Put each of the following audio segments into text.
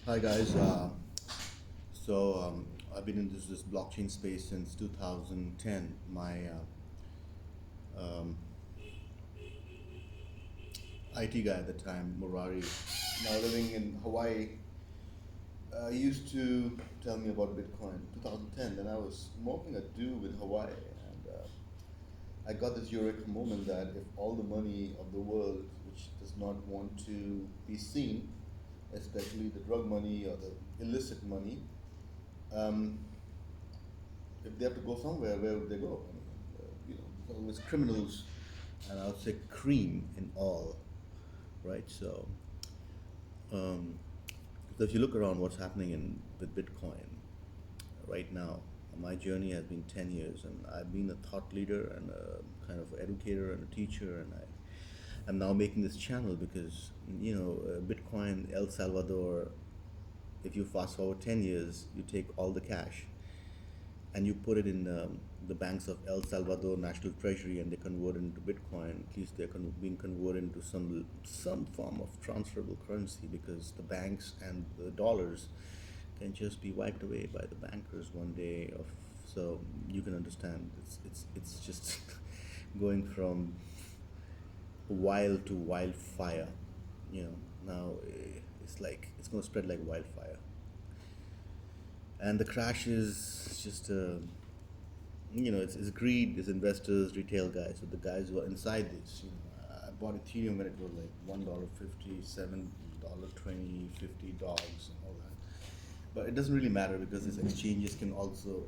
Hi guys. I've been in this blockchain space since 2010. My IT guy at the time, Murari, now living in Hawaii, used to tell me about Bitcoin. 2010. Then I was smoking a do with Hawaii, and I got this eureka moment that if all the money of the world, which does not want to be seen, especially the drug money or the illicit money, um, if they have to go somewhere, where would they go? I mean, there's always criminals, and I would say cream in all, right? Um, so if you look around, what's happening in with Bitcoin right now? My journey has been 10 years, and I've been a thought leader and a kind of educator and a teacher, and I'm now making this channel because Bitcoin, El Salvador. If you fast forward 10 years, you take all the cash and you put it in the banks of El Salvador National Treasury, and they convert it into Bitcoin. At least they're being converted into some form of transferable currency, because the banks and the dollars can just be wiped away by the bankers one day. So you can understand it's just going from wild to wildfire. Now it's like it's going to spread like wildfire, and the crash is just it's greed, it's investors, retail guys. So the guys who are inside this, I bought Ethereum when it was like $1.50, $7.20, $50, and all that. But it doesn't really matter because these exchanges can also,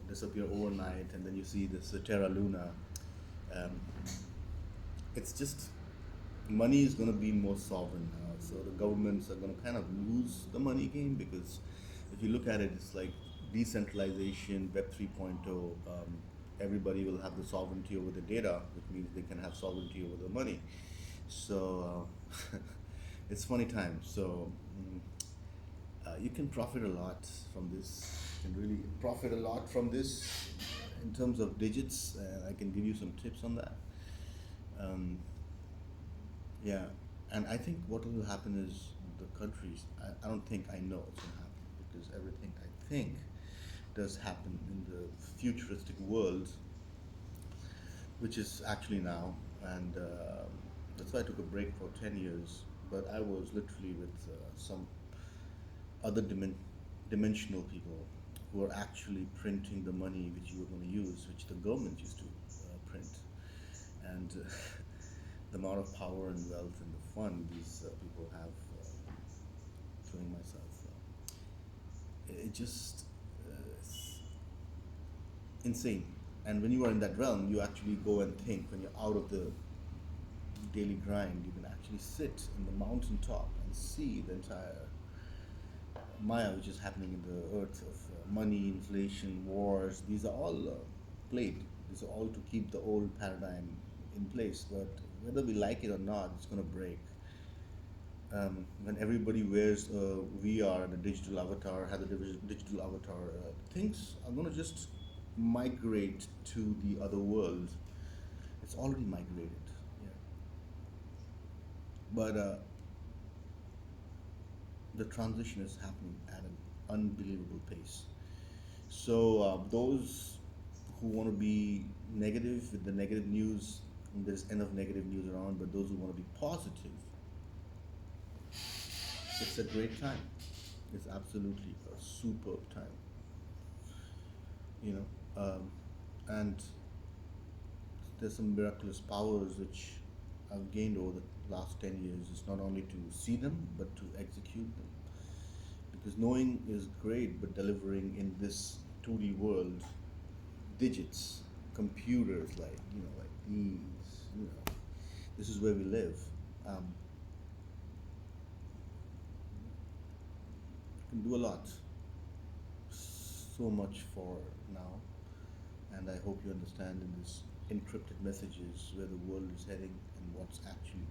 disappear overnight, and then you see this Terra Luna. Um, it's just money is going to be more sovereign now. So the governments are going to kind of lose the money game, because if you look at it, it's like decentralization, Web 3.0. Everybody will have the sovereignty over the data, which means they can have sovereignty over the money. So it's funny times. You can profit a lot from this. You can really profit a lot from this in terms of digits. I can give you some tips on that. Um, yeah, and I think what will happen is the countries. I don't think I know what's going to happen, because everything I think does happen in the futuristic world, which is actually now. And that's why I took a break for 10 years. But I was literally with some other dimensional people who are actually printing the money which you were going to use, which the government used to print. And the amount of power and wealth and the fun these people have, including myself, it just it's insane. And when you are in that realm, you actually go and think. When you're out of the daily grind, you can actually sit in the mountaintop and see the entire Maya, which is happening in the earth of money, inflation, wars. These are all played. These are all to keep the old paradigm in place. But whether we like it or not, it's going to break. When everybody wears a VR and a digital avatar, has a digital avatar, things are going to just migrate to the other world. It's already migrated. Yeah. But the transition is happening at an unbelievable pace. So those who want to be negative with the negative news, there's enough negative news around. But those who want to be positive, it's a great time. It's absolutely a superb time. You know, and there's some miraculous powers which I've gained over the last 10 years. It's not only to see them but to execute them. Because knowing is great, but delivering in this 2D world, digits, computers, like these, this is where we live. Um, can do a lot, so much for now, and I hope you understand in this encrypted messages where the world is heading and what's actually